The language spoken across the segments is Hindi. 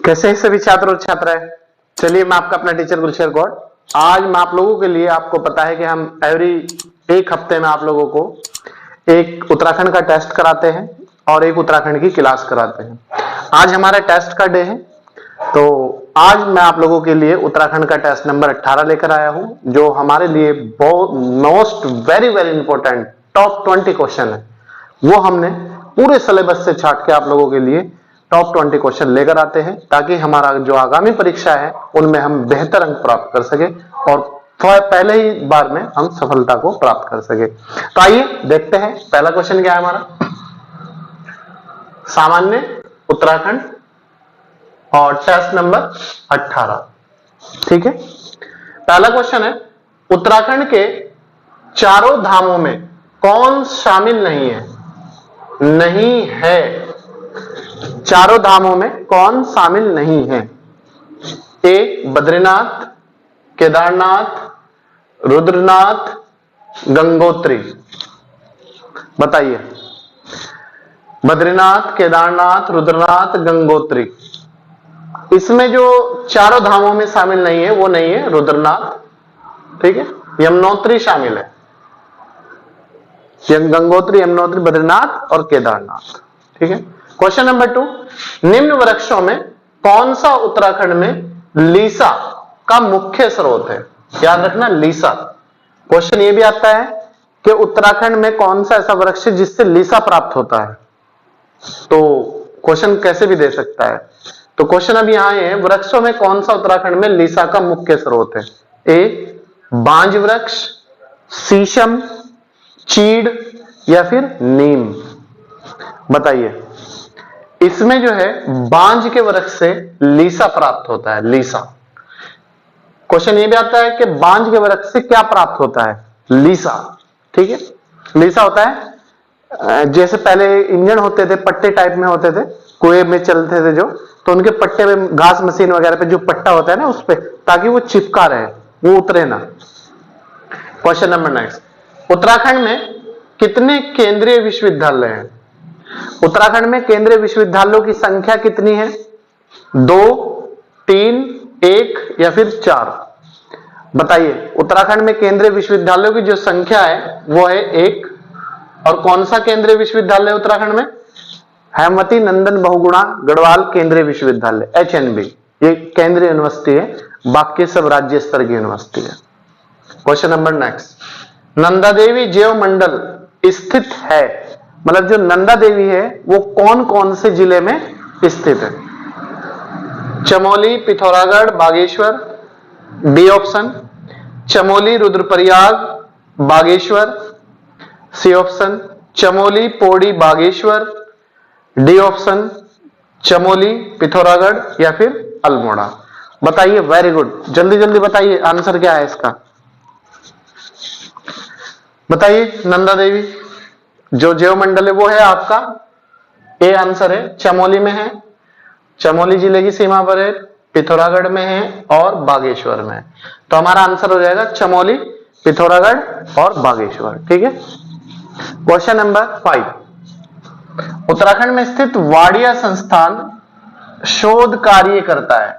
कैसे हैं सभी छात्र और छात्राएं। चलिए, मैं आपका अपना टीचर गुलशर गौड़। आज मैं आप लोगों के लिए, आपको पता है कि हम एवरी एक हफ्ते में आप लोगों को एक उत्तराखंड का टेस्ट कराते हैं और एक उत्तराखंड की क्लास कराते हैं। आज हमारा टेस्ट का डे है, तो आज मैं आप लोगों के लिए उत्तराखंड का टेस्ट नंबर 18 लेकर आया हूं, जो हमारे लिए बहुत most very very important top 20 question है। वो हमने पूरे सिलेबस से छाट के आप लोगों के लिए टॉप 20 क्वेश्चन लेकर आते हैं, ताकि हमारा जो आगामी परीक्षा है उनमें हम बेहतर अंक प्राप्त कर सके और पहले ही बार में हम सफलता को प्राप्त कर सके। तो आइए देखते हैं पहला क्वेश्चन क्या है हमारा। सामान्य उत्तराखंड और टेस्ट नंबर 18। ठीक है, पहला क्वेश्चन है, उत्तराखंड के चारों धामों में कौन शामिल नहीं है? नहीं है। चारों धामों में कौन शामिल नहीं है? ए बद्रीनाथ, केदारनाथ, रुद्रनाथ, गंगोत्री। बताइए, बद्रीनाथ, केदारनाथ, रुद्रनाथ, गंगोत्री। इसमें जो चारों धामों में शामिल नहीं है वो नहीं है रुद्रनाथ। ठीक है, यमुनोत्री शामिल है। गंगोत्री, यमुनोत्री, बद्रीनाथ और केदारनाथ। ठीक है। क्वेश्चन नंबर 2, निम्न वृक्षों में कौन सा उत्तराखंड में लीसा का मुख्य स्रोत है? याद रखना, लीसा। क्वेश्चन ये भी आता है कि उत्तराखंड में कौन सा ऐसा वृक्ष है जिससे लीसा प्राप्त होता है। तो क्वेश्चन कैसे भी दे सकता है। तो क्वेश्चन अब यहां है, वृक्षों में कौन सा उत्तराखंड में लीसा का मुख्य स्रोत है? ए बांज वृक्ष, शीशम, चीड़ या फिर नीम। बताइए, इसमें जो है बांज के वृक्ष से लीसा प्राप्त होता है। लीसा। क्वेश्चन ये भी आता है कि बांज के वृक्ष से क्या प्राप्त होता है? लीसा। ठीक है, लीसा होता है जैसे पहले इंजन होते थे, पट्टे टाइप में होते थे, कुएं में चलते थे जो, तो उनके पट्टे में घास मशीन वगैरह पे जो पट्टा होता है ना उस पे, ताकि वो चिपका रहे, वो उतरे ना। क्वेश्चन नंबर नेक्स्ट, उत्तराखंड में कितने केंद्रीय विश्वविद्यालय हैं? उत्तराखंड में केंद्रीय विश्वविद्यालयों की संख्या कितनी है? 2, 3, 1 या फिर 4। बताइए, उत्तराखंड में केंद्रीय विश्वविद्यालयों की जो संख्या है वो है 1। और कौन सा केंद्रीय विश्वविद्यालय उत्तराखंड में? हेमवती नंदन बहुगुणा गढ़वाल केंद्रीय विश्वविद्यालय, HNB। ये केंद्रीय यूनिवर्सिटी है, बाकी सब राज्य स्तर की यूनिवर्सिटी है। Question number next, Nanda Devi जैव मंडल स्थित है, मतलब जो नंदा देवी है वो कौन कौन से जिले में स्थित है? Chamoli, Pithoragarh, Bageshwar. B option, Chamoli, Rudraprayag, Bageshwar. C option, Chamoli, Pauri, Bageshwar. D option, Chamoli, Pithoragarh या फिर अल्मोड़ा। बताइए, वेरी गुड, जल्दी जल्दी बताइए आंसर क्या है इसका। बताइए, नंदा देवी जो जैव मंडल है वो है आपका ए आंसर है, चमोली में है, चमोली जिले की सीमा पर है, पिथौरागढ़ में है और बागेश्वर में है। तो हमारा आंसर हो जाएगा चमोली, पिथौरागढ़ और बागेश्वर। ठीक है। क्वेश्चन नंबर 5, उत्तराखंड में स्थित वाडिया संस्थान शोध कार्य करता है,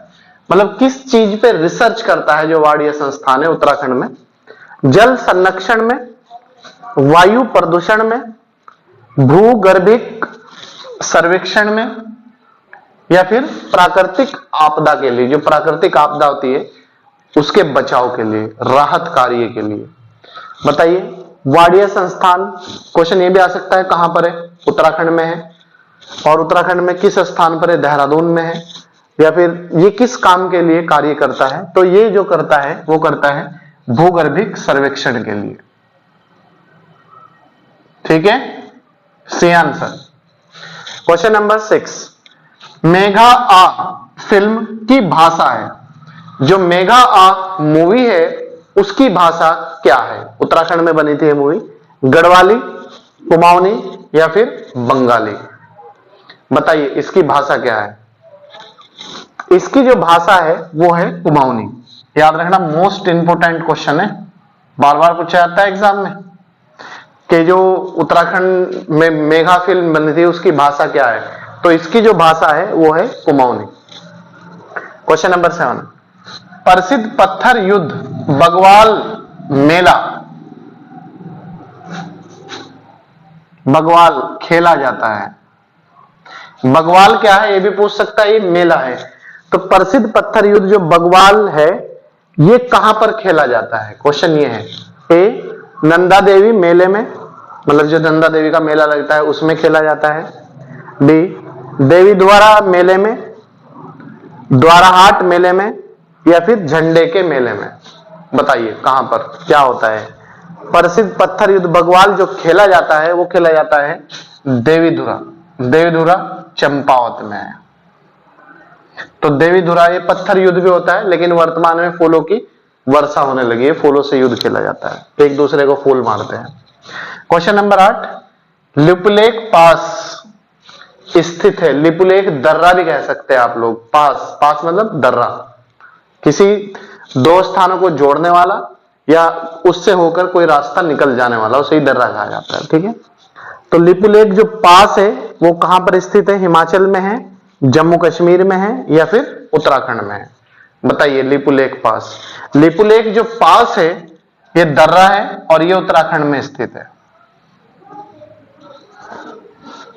मतलब किस चीज पे रिसर्च करता है जो वाडिया संस्थान है उत्तराखंड में? जल संरक्षण में, वायु प्रदूषण में, भूगर्भिक सर्वेक्षण में या फिर प्राकृतिक आपदा के लिए, जो प्राकृतिक आपदा होती है उसके बचाव के लिए, राहत कार्य के लिए। बताइए, वाडिया संस्थान, क्वेश्चन ये भी आ सकता है कहां पर है? उत्तराखंड में है। और उत्तराखंड में किस स्थान पर है? देहरादून में है। या फिर ये किस काम के लिए कार्य करता है? तो ये जो करता है वो करता है भूगर्भिक सर्वेक्षण के लिए। ठीक है, C answer. Question number 6, Megha Aa film की भाषा है, जो मेघा आ मूवी है उसकी भाषा क्या है? उत्तराखंड में बनी थी ये मूवी। गढ़वाली, कुमाऊनी या फिर बंगाली। बताइए, इसकी भाषा क्या है? इसकी जो भाषा है वो है कुमाऊनी। याद रखना, मोस्ट इंपोर्टेंट क्वेश्चन है, बार बार पूछा जाता है एग्जाम में। कि जो उत्तराखंड में मेघा फिल्म बनी थी उसकी भाषा क्या है? तो इसकी जो भाषा है वो है कुमाऊनी। क्वेश्चन नंबर 7, प्रसिद्ध पत्थर युद्ध बगवाल मेला, बगवाल खेला जाता है। बगवाल क्या है ये भी पूछ सकता है, ये मेला है। तो प्रसिद्ध पत्थर युद्ध जो बगवाल है ये कहां पर खेला जाता है? क्वेश्चन ये है, ए नंदा देवी मेले में, मतलब जो नंदा देवी का मेला लगता है उसमें खेला जाता है। बी देवी द्वारा मेले में, द्वाराहाट मेले में, या फिर झंडे के मेले में। बताइए कहां पर क्या होता है? प्रसिद्ध पत्थर युद्ध बगवाल जो खेला जाता है वो खेला जाता है देवीधुरा। देवीधुरा चंपावत में है। तो देवीधुरा ये पत्थर युद्ध भी होता है, लेकिन वर्तमान में फूलों की वर्षा होने लगी है, फूलों से युद्ध खेला जाता है, एक दूसरे को फूल मारते हैं। क्वेश्चन नंबर 8, लिपुलेख पास स्थित है। लिपुलेख दर्रा भी कह सकते हैं आप लोग, पास, पास मतलब दर्रा, किसी दो स्थानों को जोड़ने वाला या उससे होकर कोई रास्ता निकल जाने वाला, उसे ही दर्रा कहा जाता है। ठीक है, तो लिपुलेख जो पास है वो कहां पर स्थित है? हिमाचल में है, जम्मू कश्मीर में है, या फिर उत्तराखंड में है? बताइए लिपुलेख पास। लिपुलेख जो पास है ये दर्रा है और ये उत्तराखंड में स्थित है।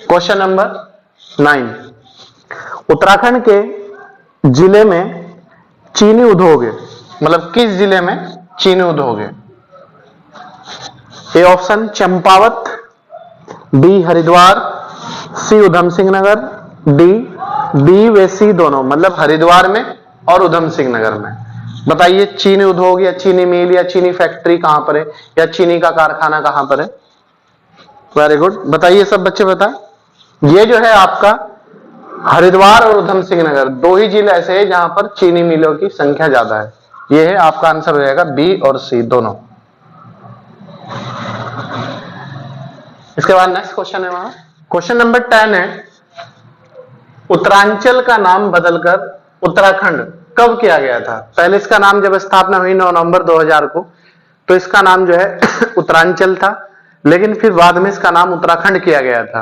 क्वेश्चन नंबर 9, उत्तराखंड के जिले में चीनी उद्योग है, मतलब किस जिले में चीनी उद्योग है? A option Champawat, B Haridwar, C Udham Singh Nagar, D B व सी दोनों, मतलब हरिद्वार में और उधम सिंह नगर में। बताइए चीनी उद्योग या चीनी मिल या चीनी फैक्ट्री कहां पर है, या चीनी का कारखाना कहां पर है? वेरी गुड, बताइए सब बच्चे बताएं। ये जो है आपका हरिद्वार और उधम सिंह नगर दो ही जिले ऐसे हैं जहां पर चीनी मिलों की संख्या ज्यादा है। ये है आपका आंसर हो जाएगा बी और सी दोनों। इसके बाद नेक्स्ट क्वेश्चन है वहां, क्वेश्चन नंबर 10 है, उत्तरांचल का नाम बदलकर उत्तराखंड कब किया गया था? पहले इसका नाम जब स्थापना हुई 9 नवंबर 2000 को, तो इसका नाम जो है उत्तरांचल था, लेकिन फिर बाद में इसका नाम उत्तराखंड किया गया था,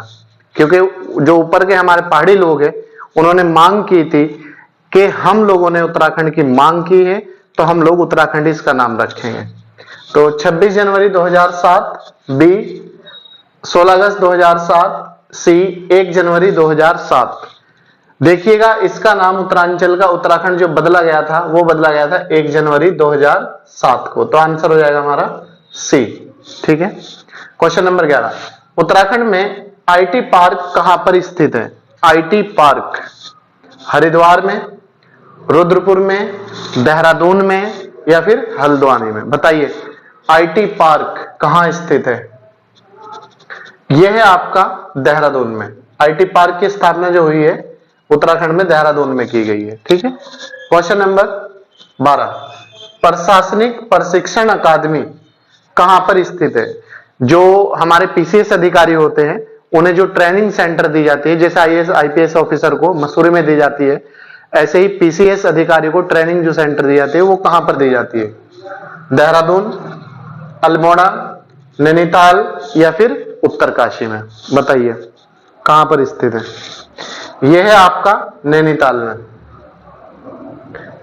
क्योंकि जो ऊपर के हमारे पहाड़ी लोग हैं उन्होंने मांग की थी कि हम लोगों ने उत्तराखंड की मांग की है तो हम लोग उत्तराखंड इसका नाम रखेंगे। तो 26 जनवरी 2007, बी 16 अगस्त 2007, सी 1 जनवरी 2007। देखिएगा इसका नाम उत्तरांचल का उत्तराखंड जो बदला गया था वो बदला गया था 1 जनवरी 2007 को, तो आंसर हो जाएगा हमारा सी। ठीक है, क्वेश्चन नंबर 11, उत्तराखंड में आईटी पार्क कहां पर स्थित है? आईटी पार्क हरिद्वार में, रुद्रपुर में, देहरादून में, या फिर हल्द्वानी में? बताइए आईटी पार्क कहां स्थित है? यह है आपका देहरादून में। आईटी पार्क की स्थापना जो हुई है उत्तराखंड में देहरादून में की गई है। ठीक है, क्वेश्चन नंबर 12, प्रशासनिक प्रशिक्षण अकादमी कहां पर स्थित है? जो हमारे पीसीएस अधिकारी होते हैं उन्हें जो ट्रेनिंग सेंटर दी जाती है, जैसे आईएएस आईपीएस ऑफिसर को मसूरी में दी जाती है, ऐसे ही पीसीएस अधिकारी को ट्रेनिंग जो सेंटर दी जाती है वो कहां पर दी जाती है? देहरादून, अल्मोड़ा, नैनीताल, या फिर उत्तरकाशी में? बताइए कहां पर स्थित है? यह है आपका नैनीताल में,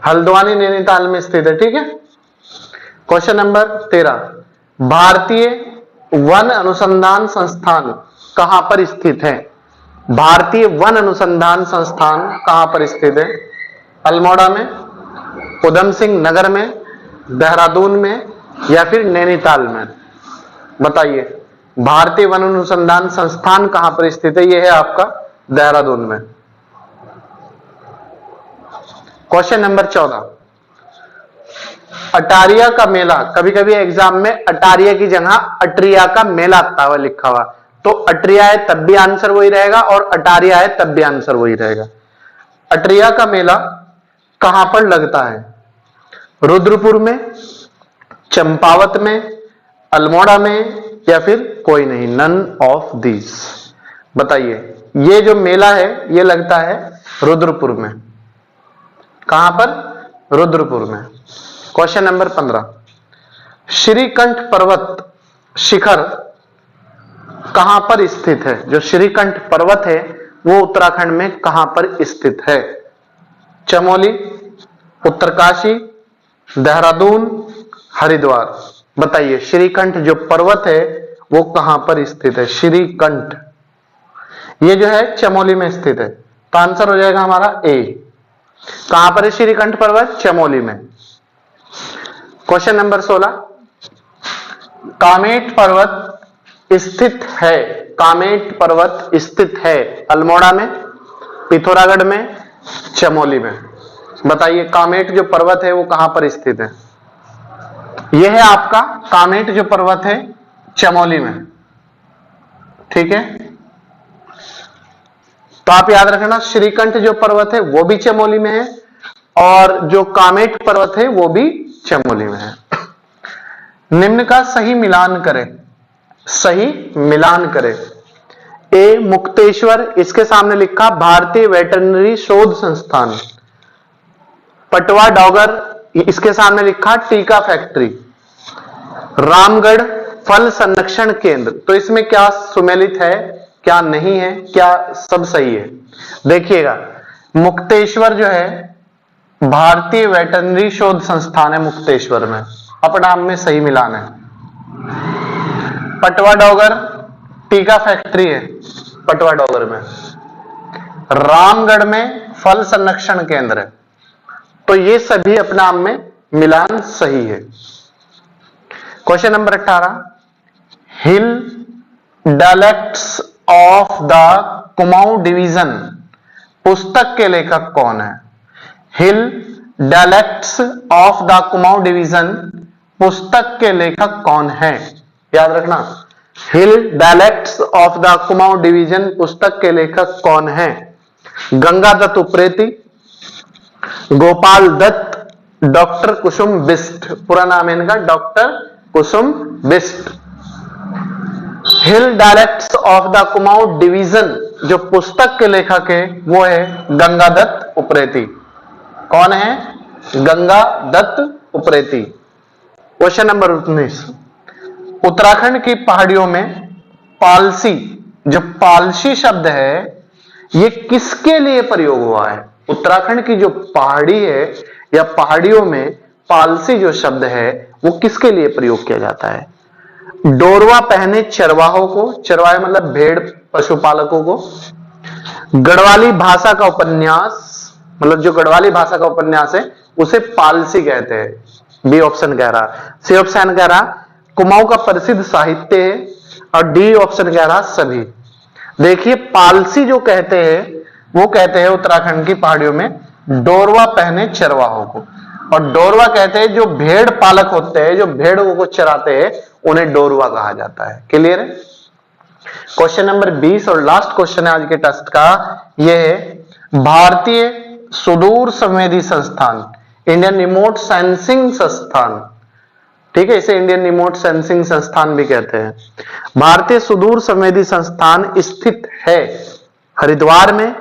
हल्द्वानी नैनीताल में स्थित है। ठीक है, क्वेश्चन नंबर 13, भारतीय वन अनुसंधान संस्थान कहां पर स्थित है? भारतीय वन अनुसंधान संस्थान कहां पर स्थित है? अल्मोड़ा में, उधम सिंह नगर में, देहरादून में, या फिर नैनीताल में? बताइए भारतीय वन अनुसंधान संस्थान कहां पर स्थित है? यह है आपका देहरादून में। क्वेश्चन नंबर 14, अटारिया का मेला, कभी कभी एग्जाम में अटारिया की जगह अट्रिया का मेला आता हुआ लिखा हुआ, तो अट्रिया है तब भी आंसर वही रहेगा और अटारिया है तब भी आंसर वही रहेगा। अट्रिया का मेला कहां पर लगता है? रुद्रपुर में, चंपावत में, अल्मोड़ा में, या फिर कोई नहीं, नन ऑफ दिस? बताइए ये जो मेला है ये लगता है रुद्रपुर में। कहां पर? रुद्रपुर में। क्वेश्चन नंबर 15, श्रीकंठ पर्वत शिखर कहां पर स्थित है? जो श्रीकंठ पर्वत है वो उत्तराखंड में कहां पर स्थित है? चमोली, उत्तरकाशी, देहरादून, हरिद्वार। बताइए श्रीकंठ जो पर्वत है वो कहां पर स्थित है? श्रीकंठ ये जो है चमोली में स्थित है, तो आंसर हो जाएगा हमारा ए। कहां पर है श्रीकंठ पर्वत? चमोली में। क्वेश्चन नंबर 16, कामेट पर्वत स्थित है, कामेट पर्वत स्थित है अल्मोड़ा में, पिथौरागढ़ में, चमोली में। बताइए कामेट जो पर्वत है वो कहां पर स्थित है? यह है आपका कामेट जो पर्वत है चमोली में। ठीक है, तो आप याद रखना श्रीकंठ जो पर्वत है वो भी चमोली में है और जो कामेट पर्वत है वो भी चमोली में है। निम्न का सही मिलान करें, सही मिलान करें। ए मुक्तेश्वर, इसके सामने लिखा भारतीय वेटरनरी शोध संस्थान। पटवा डॉगर, इसके सामने लिखा टीका फैक्ट्री। रामगढ़ फल संरक्षण केंद्र, तो इसमें क्या सुमेलित है क्या नहीं है, क्या सब सही है? देखिएगा मुक्तेश्वर जो है भारतीय वेटरनरी शोध संस्थान है मुक्तेश्वर में, अपनाम में सही मिलान है। पटवा डॉगर टीका फैक्ट्री है पटवा डॉगर में। रामगढ़ में फल संरक्षण केंद्र है, तो ये सभी अपनाम में मिलान सही है। Question number 18, hill dialects of the Kumaon division पुस्तक के लेखक कौन है? Hill dialects of the Kumaon division पुस्तक के लेखक कौन है? याद रखना hill dialects of the Kumaon division पुस्तक के लेखक कौन है? गंगा दत्त उप्रेती, गोपाल दत्त, डॉक्टर कुसुम बिष्ट। पूरा नाम है इनका doctor Kusum Bisht. Hill dialects of the Kumaon division जो पुस्तक के लेखक है वो है गंगा दत्त उप्रेती। कौन है? गंगा दत्त उप्रेती। क्वेश्चन नंबर 19, उत्तराखंड की पहाड़ियों में पालसी, जो पालसी शब्द है ये किसके लिए प्रयोग हुआ है? उत्तराखंड की जो पहाड़ी है या पहाड़ियों में पालसी जो शब्द है वो किसके लिए प्रयोग किया जाता है? डोरवा पहने चरवाहों को, चरवाहे मतलब भेड़ पशुपालकों को। गढ़वाली भाषा का उपन्यास, मतलब जो गढ़वाली भाषा का उपन्यास है उसे पालसी कहते हैं। बी ऑप्शन कह रहा, सी ऑप्शन कह रहा कुमाऊं का प्रसिद्ध साहित्य है और डी ऑप्शन कह रहा सभी। देखिए पालसी जो कहते हैं वो कहते हैं उत्तराखंड की पहाड़ियों में डोरवा पहने चरवाहों को, और डोरवा कहते हैं जो भेड़ पालक होते हैं, जो भेड़ों को चराते हैं उन्हें डोरवा कहा जाता है। क्लियर है? क्वेश्चन नंबर 20 और लास्ट क्वेश्चन है आज के टेस्ट का, यह है भारतीय सुदूर संवेदी संस्थान, इंडियन रिमोट सेंसिंग संस्थान। ठीक है, इसे इंडियन रिमोट सेंसिंग संस्थान भी कहते हैं। भारतीय सुदूर संवेदी संस्थान स्थित है हरिद्वार में,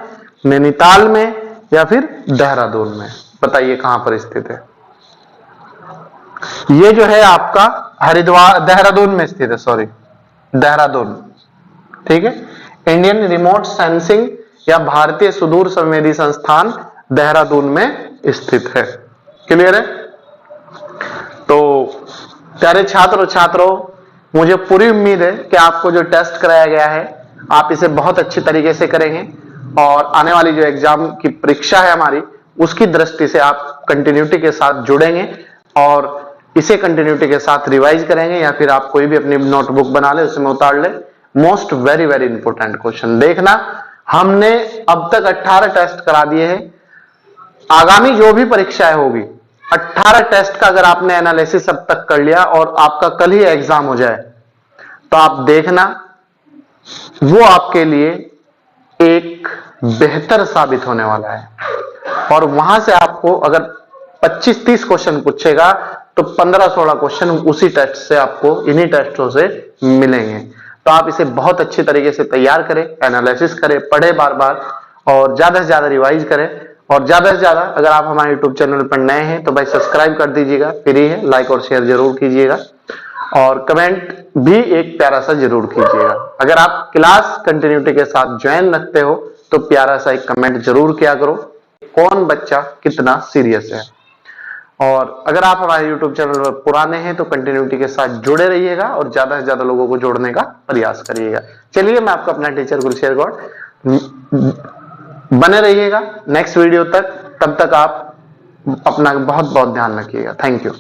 नैनीताल में या फिर देहरादून में? बताइए कहां पर स्थित है? ये जो है आपका हरिद्वार देहरादून में स्थित है, सॉरी देहरादून। ठीक है, इंडियन रिमोट सेंसिंग या भारतीय सुदूर संवेदी संस्थान देहरादून में स्थित है। क्लियर है? तो प्यारे छात्र और छात्रों, मुझे पूरी उम्मीद है कि आपको जो टेस्ट कराया गया है आप इसे बहुत अच्छी तरीके से करेंगे और आने वाली जो एग्जाम की परीक्षा है हमारी उसकी दृष्टि से आप कंटिन्यूटी के साथ जुड़ेंगे और इसे कंटिन्यूटी के साथ रिवाइज करेंगे, या फिर आप कोई भी अपनी नोटबुक बना ले उसमें उतार ले। Most very very important question देखना, हमने अब तक 18 टेस्ट करा दिए हैं। आगामी जो भी परीक्षाएं होगी 18 टेस्ट का अगर आपने एनालिसिस अब तक कर लिया और आपका कल ही एग्जाम हो जाए तो आप देखना वो आपके लिए एक बेहतर साबित होने वाला है। और वहां से आपको अगर 25-30 क्वेश्चन पूछेगा तो 15-16 क्वेश्चन उसी टेस्ट से आपको इन्हीं टेस्टों से मिलेंगे। तो आप इसे बहुत अच्छी तरीके से तैयार करें, एनालिसिस करें, पढ़े बार बार और ज्यादा से ज्यादा रिवाइज करें। और ज्यादा से ज्यादा अगर आप हमारे यूट्यूब चैनल पर नए हैं तो भाई सब्सक्राइब कर दीजिएगा, फ्री है, लाइक और शेयर जरूर कीजिएगा और कमेंट भी एक प्यारा सा जरूर कीजिएगा। अगर आप क्लास कंटिन्यूटी के साथ ज्वाइन रखते हो तो प्यारा सा एक कमेंट जरूर किया करो, कौन बच्चा कितना सीरियस है। और अगर आप हमारे YouTube चैनल पर पुराने हैं तो कंटिन्यूटी के साथ जुड़े रहिएगा और ज्यादा से ज्यादा लोगों को जोड़ने का प्रयास करिएगा। चलिए, मैं आपका अपना टीचर गुलशेर गौड़, बने रहिएगा नेक्स्ट वीडियो तक। तब तक आप अपना बहुत बहुत ध्यान रखिएगा। Thank you.